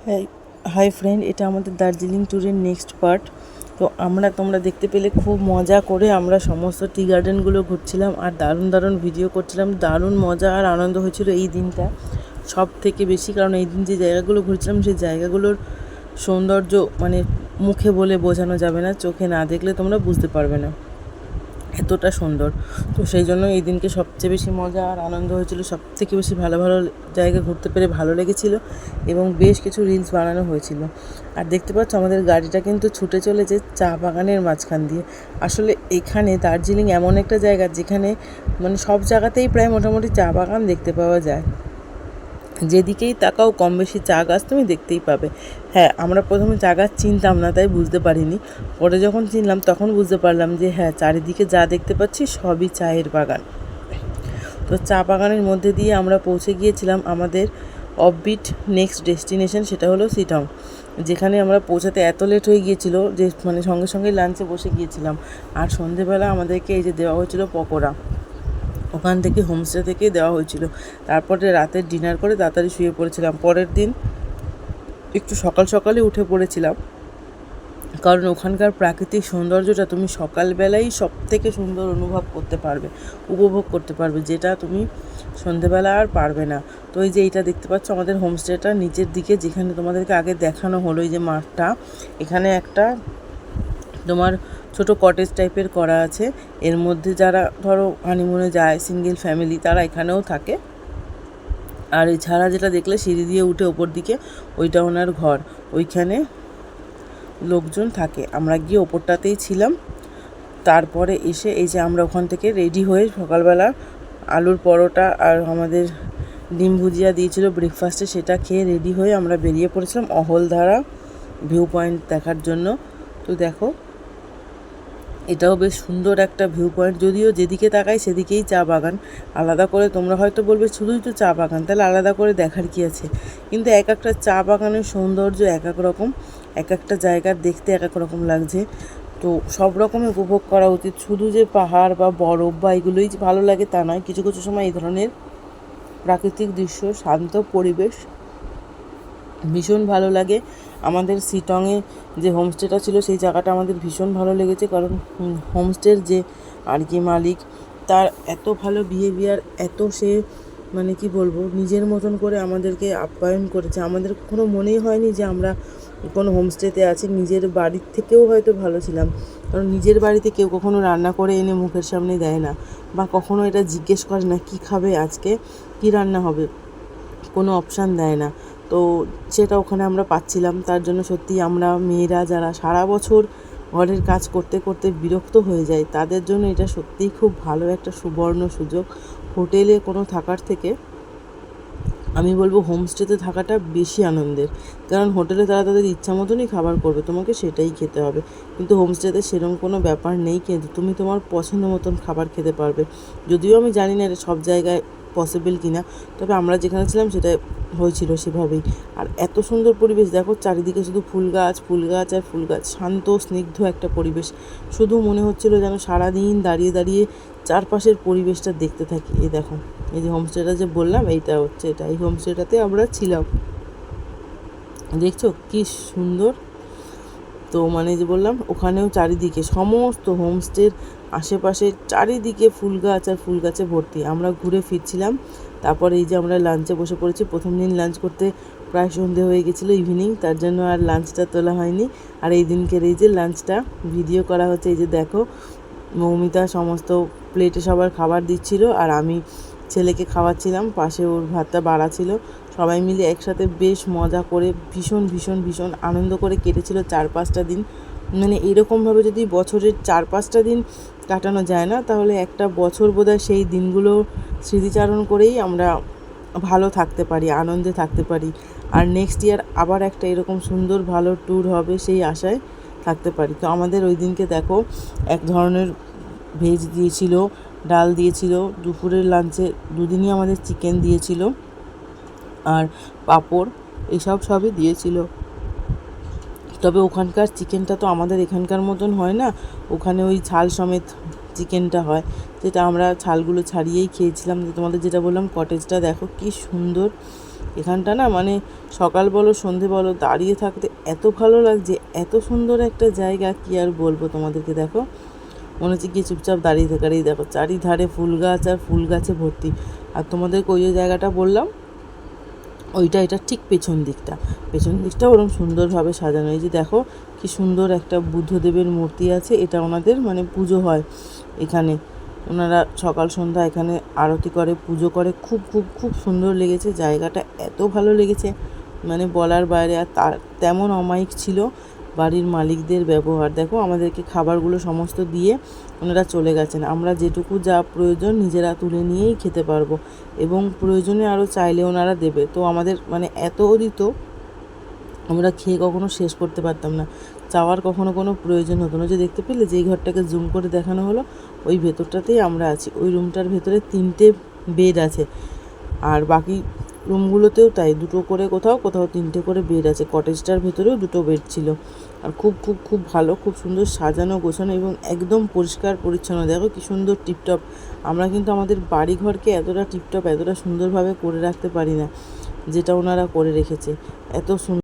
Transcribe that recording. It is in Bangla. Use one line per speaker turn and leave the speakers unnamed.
হ্যাঁ, হাই ফ্রেন্ড, এটা আমাদের দার্জিলিং ট্যুরের নেক্সট পার্ট। তো তোমরা দেখতে পেলে খুব মজা করে আমরা সমস্ত টি গার্ডেনগুলো ঘুরছিলাম আর দারুণ দারুণ ভিডিও করছিলাম। দারুণ মজা আর আনন্দ হয়েছিল এই দিনটা সব থেকে বেশি, কারণ এই দিন যে জায়গাগুলো ঘুরছিলাম সেই জায়গাগুলোর সৌন্দর্য মানে মুখে বলে বোঝানো যাবে না, চোখে না দেখলে তোমরা বুঝতে পারবে না, এতটা সুন্দর। তো সেই জন্য এই দিনকে সবচেয়ে বেশি মজা আর আনন্দ হয়েছিল, সব থেকে বেশি ভালো ভালো জায়গা ঘুরতে পেরে ভালো লেগেছিল এবং বেশ কিছু রিলস বানানো হয়েছিল। আর দেখতে পাচ্ছ আমাদের গাড়িটা কিন্তু ছুটে চলেছে চা বাগানের মাঝখান দিয়ে। আসলে এখানে দার্জিলিং এমন একটা জায়গা যেখানে মানে সব জায়গাতেই প্রায় মোটামুটি চা বাগান দেখতে পাওয়া যায়, যেদিকেই তাকাও কম বেশি চা গাছ তুমি দেখতেই পাবে। হ্যাঁ, আমরা প্রথমে চা গাছ চিনতাম না, তাই বুঝতে পারিনি। পরে যখন চিনলাম তখন বুঝতে পারলাম যে হ্যাঁ, চারিদিকে যা দেখতে পাচ্ছি সবই চায়ের বাগান। তো চা বাগানের মধ্যে দিয়ে আমরা পৌঁছে গিয়েছিলাম আমাদের অফবিট নেক্সট ডেস্টিনেশন, সেটা হলো শিটং, যেখানে আমরা পৌঁছাতে এত লেট হয়ে গিয়েছিল যে মানে সঙ্গে সঙ্গে লাঞ্চে বসে গিয়েছিলাম। আর সন্ধেবেলা আমাদেরকে এই যে দেওয়া হয়েছিল পকোড়া, ওখান থেকে হোমস্টে থেকেই দেওয়া হয়েছিল। তারপরে রাতের ডিনার করে তাড়াতাড়ি শুয়ে পড়েছিলাম। পরের দিন একটু সকাল সকালে উঠে পড়েছিলাম, কারণ ওখানকার প্রাকৃতিক সৌন্দর্যটা তুমি সকালবেলাই সব থেকে সুন্দর উপভোগ করতে পারবে, যেটা তুমি সন্ধেবেলা আর পারবে না। তো এই যে এইটা দেখতে পাচ্ছ আমাদের হোমস্টেটা নিচের দিকে, যেখানে তোমাদেরকে আগে দেখানো হলো এই যে মাঠটা, এখানে একটা তোমার ছোট কটেজ টাইপের করা আছে। এর মধ্যে যারা ধরো হানিমুনে যায় সিঙ্গেল ফ্যামিলি, তারা এখানেও থাকে। আর এছাড়া যেটা দেখলে সিঁড়ি দিয়ে উঠে ওপর দিকে, ওইটা ওনার ঘর, ওইখানে লোকজন থাকে। আমরা গিয়ে ওপরটাতেই ছিলাম। তারপরে এসে এই যে আমরা ওখান থেকে রেডি হয়ে সকালবেলা আলুর পরোটা আর আমাদের ডিম ভুজিয়া দিয়েছিল ব্রেকফাস্টে, সেটা খেয়ে রেডি হয়ে আমরা বেরিয়ে পড়েছিলাম অহলধারা ভিউ পয়েন্ট দেখার জন্য। তো দেখো, এটাও বেশ সুন্দর একটা ভিউ পয়েন্ট, যদিও যেদিকে তাকাই সেদিকেই চা বাগান। আলাদা করে তোমরা হয়তো বলবে শুধুই তো চা বাগান, তাহলে আলাদা করে দেখার কী আছে? কিন্তু এক একটা চা বাগানের সৌন্দর্য এক এক রকম, এক একটা জায়গার দেখতে এক এক রকম লাগছে। তো সব রকমই উপভোগ করা উচিত, শুধু যে পাহাড় বা বরফ বা এগুলোই ভালো লাগে তা নয়। কিছু কিছু সময় এই ধরনের প্রাকৃতিক দৃশ্য, শান্ত পরিবেশ ভীষণ ভালো লাগে। আমাদের শিটংয়ে যে হোমস্টেটা ছিল সেই জায়গাটা আমাদের ভীষণ ভালো লেগেছে, কারণ হোমস্টের যে আর কি মালিক, তার এত ভালো বিহেভিয়ার, এত সে মানে কি বলবো, নিজের মতন করে আমাদেরকে আপ্যায়ন করেছে। আমাদের কোনো মনেই হয়নি যে আমরা কোনো হোমস্টেতে আছি, নিজের বাড়ির থেকেও হয়তো ভালো ছিলাম। কারণ নিজের বাড়িতে কেউ কখনো রান্না করে এনে মুখের সামনে দেয় না, বা কখনো এটা জিজ্ঞেস করে না কী খাবে আজকে, কী রান্না হবে, কোনো অপশান দেয় না। তো সেটা ওখানে আমরা পাচ্ছিলাম। তার জন্য সত্যিই আমরা মেয়েরা যারা সারা বছর ঘরের কাজ করতে করতে বিরক্ত হয়ে যায়, তাদের জন্য এটা সত্যিই খুব ভালো একটা সুবর্ণ সুযোগ। হোটেলে কোনো থাকার থেকে আমি বলবো হোমস্টেতে থাকাটা বেশি আনন্দের, কারণ হোটেলে তারা তাদের ইচ্ছা মতনই খাবার করবে, তোমাকে সেটাই খেতে হবে। কিন্তু হোমস্টেতে সেরকম কোনো ব্যাপার নেই, কিন্তু তুমি তোমার পছন্দ মতন খাবার খেতে পারবে। যদিও আমি জানি না এটা সব জায়গায় পসিবল কিনা, তবে আমরা যেখানে ছিলাম সেটা হয়েছিল সেভাবেই। আর এত সুন্দর পরিবেশ দেখো, চারিদিকে শুধু ফুল গাছ ফুল গাছ আর ফুল গাছ, শান্ত স্নিগ্ধ একটা পরিবেশ। শুধু মনে হচ্ছিল যেন সারাদিন দাঁড়িয়ে দাঁড়িয়ে চারপাশের পরিবেশটা দেখতে থাকি। এই দেখো, এই যে হোমস্টেটা যে বললাম এইটা হচ্ছে এটা, এই হোমস্টেটাতে আমরা ছিলাম। দেখছো কি সুন্দর। তো মানে যে বললাম, ওখানেও চারিদিকে সমস্ত হোমস্টের আশেপাশে চারিদিকে ফুল গাছ আর ফুল গাছে ভর্তি। আমরা ঘুরে ফিরছিলাম, তারপরে এই যে আমরা লাঞ্চে বসে পড়েছি। প্রথম দিন লাঞ্চ করতে প্রায় সন্ধে হয়ে গেছিলো, ইভিনিং, তার জন্য আর লাঞ্চটা তোলা হয়নি। আর এই দিনকের এই যে লাঞ্চটা ভিডিও করা হচ্ছে। এই যে দেখো, মৌমিতা সমস্ত প্লেটে সবার খাবার দিচ্ছিল আর আমি ছেলেকে খাওয়াচ্ছিলাম, পাশে ওর ভাতটা বাড়া ছিল। সবাই মিলে একসাথে বেশ মজা করে ভীষণ ভীষণ ভীষণ আনন্দ করে কেটেছিল 4-5টা দিন। মানে এরকমভাবে যদি বছরের 4-5টা দিন কাটানো যায় না, তাহলে একটা বছর বোধহয় সেই দিনগুলো স্মৃতিচারণ করেই আমরা ভালো থাকতে পারি, আনন্দে থাকতে পারি। আর নেক্সট ইয়ার আবার একটা এরকম সুন্দর ভালো ট্যুর হবে সেই আশায় থাকতে পারি। তো আমাদের ওই দিনকে দেখো, এক ধরনের ভেজ দিয়েছিল, ডাল দিয়েছিল, দুপুরের লাঞ্চে দুদিনই আমাদের চিকেন দিয়েছিল আর পাঁপড়, এসব সবই দিয়েছিল। তবে ওখানকার চিকেনটা তো আমাদের এখানকার মতন হয় না, ওখানে ওই ছাল সমেত চিকেনটা হয়, যেটা আমরা ছালগুলো ছাড়িয়েই খেয়েছিলাম। তোমাদের যেটা বললাম কটেজটা দেখো কি সুন্দর, এখানটা না মানে সকাল বলো সন্ধে বলো দাঁড়িয়ে থাকতে এত ভালো লাগছে, এত সুন্দর একটা জায়গা, কি আর বলবো তোমাদেরকে। দেখো মনে হচ্ছে কি চুপচাপ দাঁড়িয়ে থাকারই, দেখো চারিধারে ফুল গাছ আর ফুল গাছে ভর্তি। আর তোমাদেরকে ওই যে জায়গাটা বললাম ওইটা, এটা ঠিক পেছন দিকটা ওরকম সুন্দরভাবে সাজানো। এই যে দেখো কি সুন্দর একটা বুদ্ধদেবের মূর্তি আছে, এটা ওনাদের মানে পুজো হয় এখানে। ওনারা সকাল সন্ধ্যা এখানে আরতি করে, পুজো করে। খুব খুব খুব সুন্দর লেগেছে জায়গাটা, এত ভালো লেগেছে মানে বলার বাইরে। আর তার তেমন অমায়িক ছিল বাড়ির মালিকদের ব্যবহার। দেখো আমাদেরকে খাবারগুলো সমস্ত দিয়ে ওনারা চলে গেছেন। আমরা যেটুকু যা প্রয়োজন নিজেরা তুলে নিয়েই খেতে পারবো, এবং প্রয়োজনে আরও চাইলে ওনারা দেবে। তো আমাদের মানে এত দিত, আমরা খেয়ে কখনো শেষ করতে পারতাম না, চাওয়ার কখনো কোনো প্রয়োজন হতো না। যে দেখতে পেলে যেই ঘরটাকে জুম করে দেখানো হলো, ওই ভেতরটাতেই আমরা আছি। ওই রুমটার ভেতরে 3টে বেড আছে, আর বাকি রুমগুলোতেও তাই, 2টো করে কোথাও 3টে করে বেড আছে। কটেজটার ভেতরেও 2টো বেড ছিল। আর খুব খুব খুব ভালো, খুব সুন্দর সাজানো গোছানো এবং একদম পরিষ্কার পরিচ্ছন্ন। দেখো কি সুন্দর টিপটপ। আমরা কিন্তু আমাদের বাড়িঘরকে এতটা টিপটপ এতটা সুন্দরভাবে করে রাখতে পারি না, যেটা ওনারা করে রেখেছে। এত সুন্দর